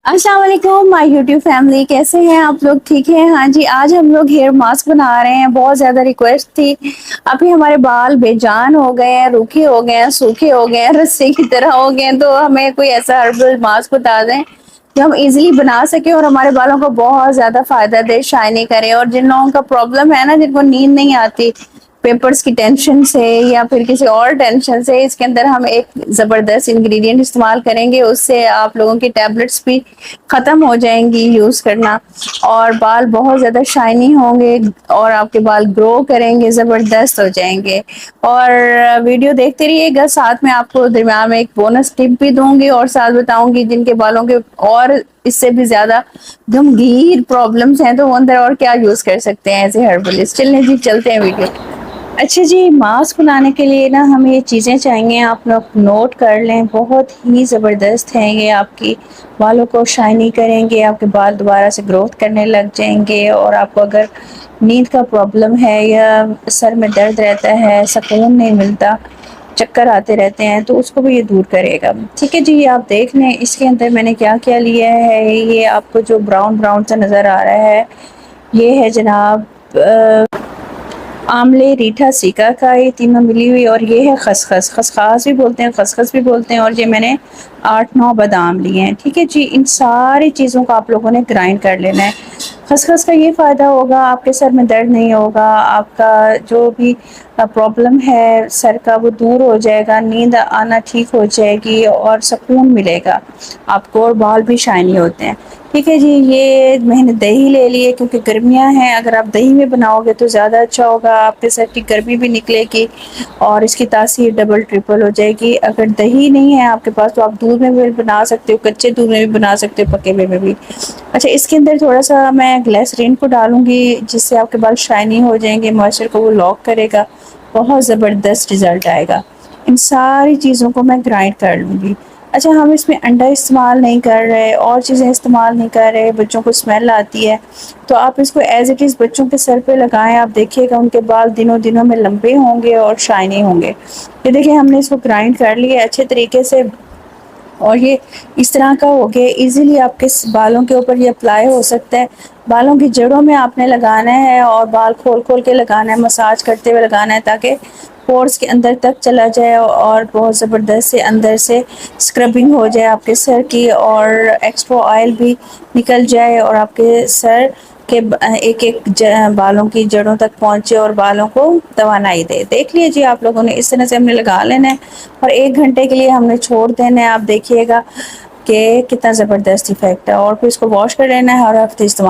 अस्सलाम वालेकुम my YouTube family, कैसे हैं आप लोग? ठीक है? हाँ जी, आज हम लोग हेयर मास्क बना रहे हैं। बहुत ज़्यादा रिक्वेस्ट थी। अभी हमारे बाल बेजान हो गए हैं, रूखे हो गए हैं, सूखे हो गए हैं, रस्से की तरह हो गए हैं, तो हमें कोई ऐसा हर्बल मास्क बता दें जो हम इजीली बना सके और हमारे बालों को बहुत ज़्यादा फ़ायदा दे, शाइनी करे। और जिन लोगों का प्रॉब्लम है ना, जिनको नींद नहीं आती पेपर्स की टेंशन से या फिर किसी और टेंशन से, इसके अंदर हम एक ज़बरदस्त इंग्रेडिएंट इस्तेमाल करेंगे। उससे आप लोगों की टैबलेट्स भी ख़त्म हो जाएंगी यूज़ करना, और बाल बहुत ज़्यादा शाइनी होंगे और आपके बाल ग्रो करेंगे, ज़बरदस्त हो जाएंगे। और वीडियो देखते रहिएगा, साथ में आपको दरमियान में एक बोनस टिप भी दूंगी और साथ बताऊंगी जिनके बालों के और इससे भी ज़्यादा गंभीर प्रॉब्लम्स हैं तो वो अंदर और क्या यूज़ कर सकते हैं एज ए हर्बलिस्ट। चलने जी, चलते हैं वीडियो। अच्छा जी, मास्क बनाने के लिए ना हमें ये चीज़ें चाहिए, आप लोग नोट कर लें। बहुत ही ज़बरदस्त हैं ये, आपकी बालों को शाइनी करेंगे, आपके बाल दोबारा से ग्रोथ करने लग जाएंगे। और आपको अगर नींद का प्रॉब्लम है या सर में दर्द रहता है, सुकून नहीं मिलता, चक्कर आते रहते हैं, तो उसको भी ये दूर करेगा। ठीक है जी, ये आप देख लें इसके अंदर मैंने क्या क्या लिया है। ये आपको जो ब्राउन ब्राउन सा नज़र आ रहा है, ये है जनाब आमले, रीठा, सीका का ये तीनों मिली हुई। और ये है खसखस, खसखास भी बोलते हैं, खसखस भी बोलते हैं। और ये मैंने 8-9 बादाम लिए हैं। ठीक है जी, इन सारी चीज़ों को आप लोगों ने ग्राइंड कर लेना है। खसखस का ये फ़ायदा होगा, आपके सर में दर्द नहीं होगा, आपका जो भी प्रॉब्लम है सर का वो दूर हो जाएगा, नींद आना ठीक हो जाएगी और सुकून मिलेगा आपको, और बाल भी शाइनी होते हैं। ठीक है जी, ये मैंने दही ले लिए क्योंकि गर्मियां हैं, अगर आप दही में बनाओगे तो ज़्यादा अच्छा होगा, आपके सर की गर्मी भी निकलेगी और इसकी तासीर डबल ट्रिपल हो जाएगी। अगर दही नहीं है आपके पास तो आप दूध में भी बना सकते हो, कच्चे दूध में भी बना सकते हो, पके हुए में भी। अच्छा, इसके अंदर थोड़ा सा मैं ग्लिसरीन को डालूंगी जिससे आपके बाल शाइनी हो जाएंगे, मॉइस्चर को वो लॉक करेगा, बहुत ज़बरदस्त रिजल्ट आएगा। इन सारी चीज़ों को मैं ग्राइंड कर लूँगी। अच्छा, हम इसमें अंडा इस्तेमाल नहीं कर रहे और चीज़ें इस्तेमाल नहीं कर रहे, बच्चों को स्मेल आती है, तो आप इसको एज इट इज़ बच्चों के सर पे लगाएं, आप देखिएगा उनके बाल दिनों दिनों में लंबे होंगे और शाइनी होंगे। ये देखिए, हमने इसको ग्राइंड कर लिया अच्छे तरीके से और ये इस तरह का हो गया। इजीली आपके बालों के ऊपर ये अप्लाई हो सकता है। बालों की जड़ों में आपने लगाना है और बाल खोल खोल के लगाना है, मसाज करते हुए लगाना है ताकि पोर्स के अंदर तक चला जाए और बहुत ज़बरदस्त से अंदर से स्क्रबिंग हो जाए आपके सर की, और एक्स्ट्रा ऑयल भी निकल जाए और आपके सर के एक एक बालों की जड़ों तक पहुंचे और बालों को तवानाई दे। देख लीजिए, आप लोगों ने इस तरह से हमने लगा लेना है और 1 घंटे के लिए हमने छोड़ देना है। आप देखिएगा कि कितना ज़बरदस्त इफेक्ट है, और फिर इसको वॉश कर लेना है, हर हफ्ते इस्तेमाल